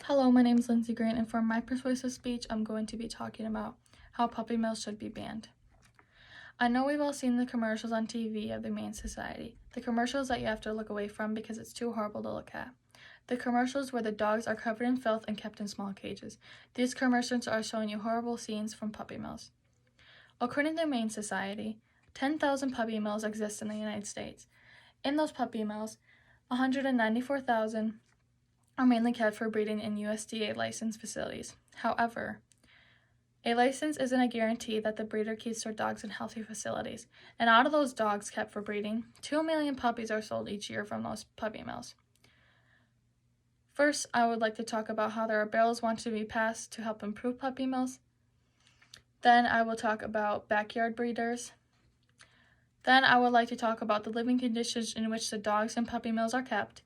Hello, my name is Lindsay Grant, and for my persuasive speech, I'm going to be talking about how puppy mills should be banned. I know we've all seen the commercials on TV of the Humane Society, the commercials that you have to look away from because it's too horrible to look at. The commercials where the dogs are covered in filth and kept in small cages. These commercials are showing you horrible scenes from puppy mills. According to the Humane Society, 10,000 puppy mills exist in the United States. In those puppy mills, 194,000 are mainly kept for breeding in USDA licensed facilities. However, a license isn't a guarantee that the breeder keeps their dogs in healthy facilities, and out of those dogs kept for breeding, 2 million puppies are sold each year from those puppy mills. First, I would like to talk about how there are bills wanted to be passed to help improve puppy mills. Then I will talk about backyard breeders. Then I would like to talk about the living conditions in which the dogs in puppy mills are kept.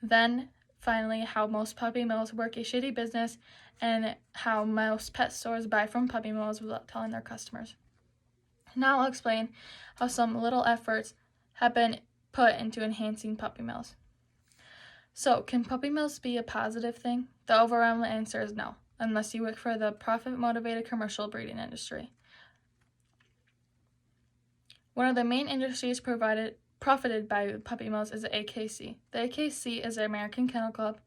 Then finally, how most puppy mills work a shitty business and how most pet stores buy from puppy mills without telling their customers. Now I'll explain how some little efforts have been put into enhancing puppy mills. So, can puppy mills be a positive thing? The overwhelming answer is no, unless you work for the profit-motivated commercial breeding industry. One of the main industries profited by puppy mills is the AKC. The AKC is the American Kennel Club.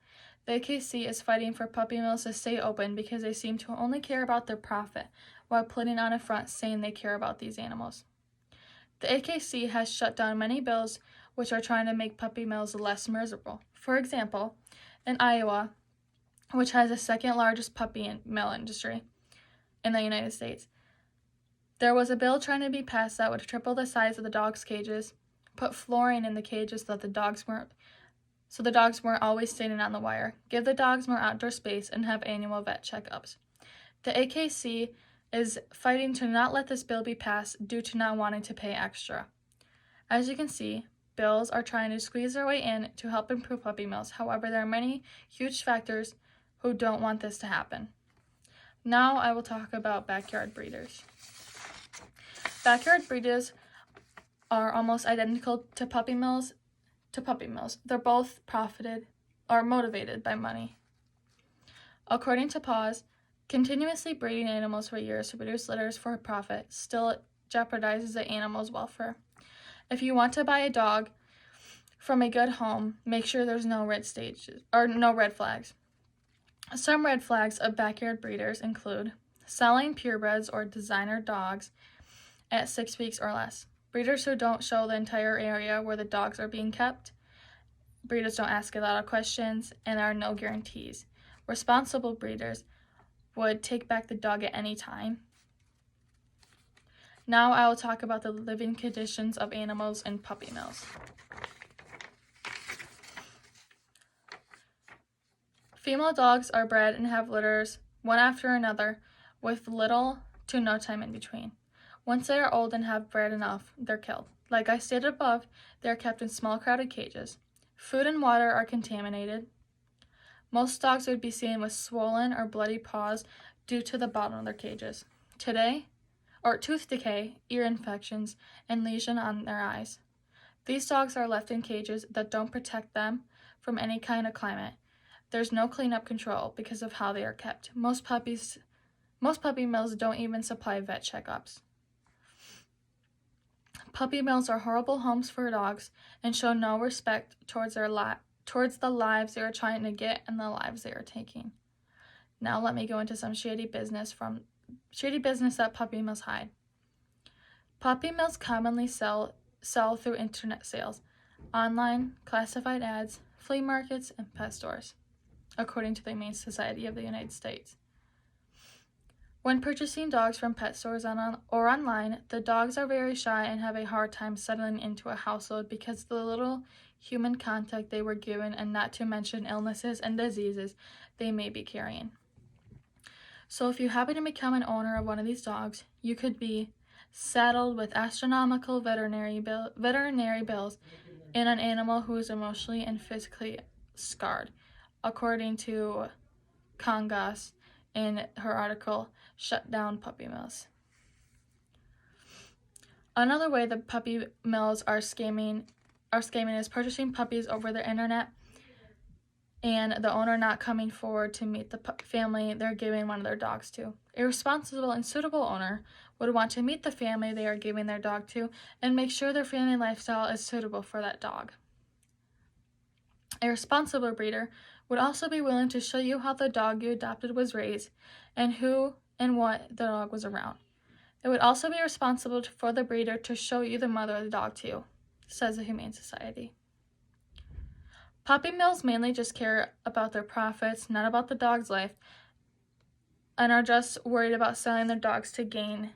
The AKC is fighting for puppy mills to stay open because they seem to only care about their profit while putting on a front saying they care about these animals. The AKC has shut down many bills which are trying to make puppy mills less miserable. For example, in Iowa, which has the second largest puppy mill industry in the United States, there was a bill trying to be passed that would triple the size of the dogs' cages, put flooring in the cages so the dogs weren't always standing on the wire, give the dogs more outdoor space, and have annual vet checkups. The AKC is fighting to not let this bill be passed due to not wanting to pay extra. As you can see, bills are trying to squeeze their way in to help improve puppy mills. However, there are many huge factors who don't want this to happen. Now I will talk about backyard breeders. Backyard breeders are almost identical to puppy mills. They're both motivated by money. According to PAWS, continuously breeding animals for years to produce litters for profit still jeopardizes the animal's welfare. If you want to buy a dog from a good home, make sure there's no red flags. Some red flags of backyard breeders include selling purebreds or designer dogs at 6 weeks or less. Breeders who don't show the entire area where the dogs are being kept. Breeders don't ask a lot of questions, and there are no guarantees. Responsible breeders would take back the dog at any time. Now I will talk about the living conditions of animals in puppy mills. Female dogs are bred and have litters one after another with little to no time in between. Once they are old and have bred enough, they're killed. Like I stated above, they are kept in small crowded cages. Food and water are contaminated. Most dogs would be seen with swollen or bloody paws due to the bottom of their cages. Tooth decay, ear infections, and lesion on their eyes. These dogs are left in cages that don't protect them from any kind of climate. There's no cleanup control because of how they are kept. Most puppy mills don't even supply vet checkups. Puppy mills are horrible homes for dogs and show no respect towards the lives they are trying to get and the lives they are taking. Now let me go into some shady business that puppy mills hide. Puppy mills commonly sell through internet sales, online, classified ads, flea markets, and pet stores, according to the Humane Society of the United States. When purchasing dogs from pet stores or online, the dogs are very shy and have a hard time settling into a household because of the little human contact they were given, and not to mention illnesses and diseases they may be carrying. So if you happen to become an owner of one of these dogs, you could be saddled with astronomical veterinary bills in an animal who is emotionally and physically scarred, according to Congas in her article, Shut Down Puppy Mills. Another way the puppy mills are scamming is purchasing puppies over the internet and the owner not coming forward to meet the family they're giving one of their dogs to. A responsible and suitable owner would want to meet the family they are giving their dog to and make sure their family lifestyle is suitable for that dog. A responsible breeder would also be willing to show you how the dog you adopted was raised and who and what the dog was around. It would also be responsible for the breeder to show you the mother of the dog too, says the Humane Society. Puppy mills mainly just care about their profits, not about the dog's life, and are just worried about selling their dogs to gain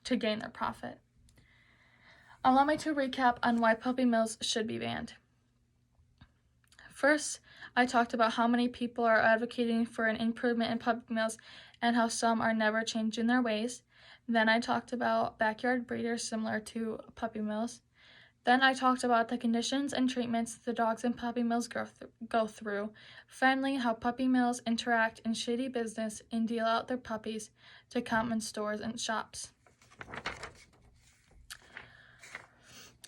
their profit. Allow me to recap on why puppy mills should be banned. First, I talked about how many people are advocating for an improvement in puppy mills and how some are never changing their ways. Then I talked about backyard breeders similar to puppy mills. Then I talked about the conditions and treatments the dogs in puppy mills go through. Finally, how puppy mills interact in shady business and deal out their puppies to common stores and shops.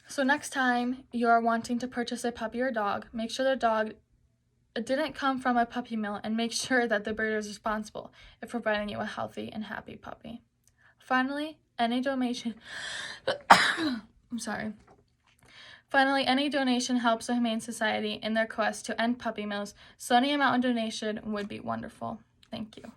So next time you are wanting to purchase a puppy or dog, make sure the dog didn't come from a puppy mill and make sure that the breeder is responsible in providing you a healthy and happy puppy. Finally, any donation Finally, any donation helps the Humane Society in their quest to end puppy mills, so any amount of donation would be wonderful. Thank you.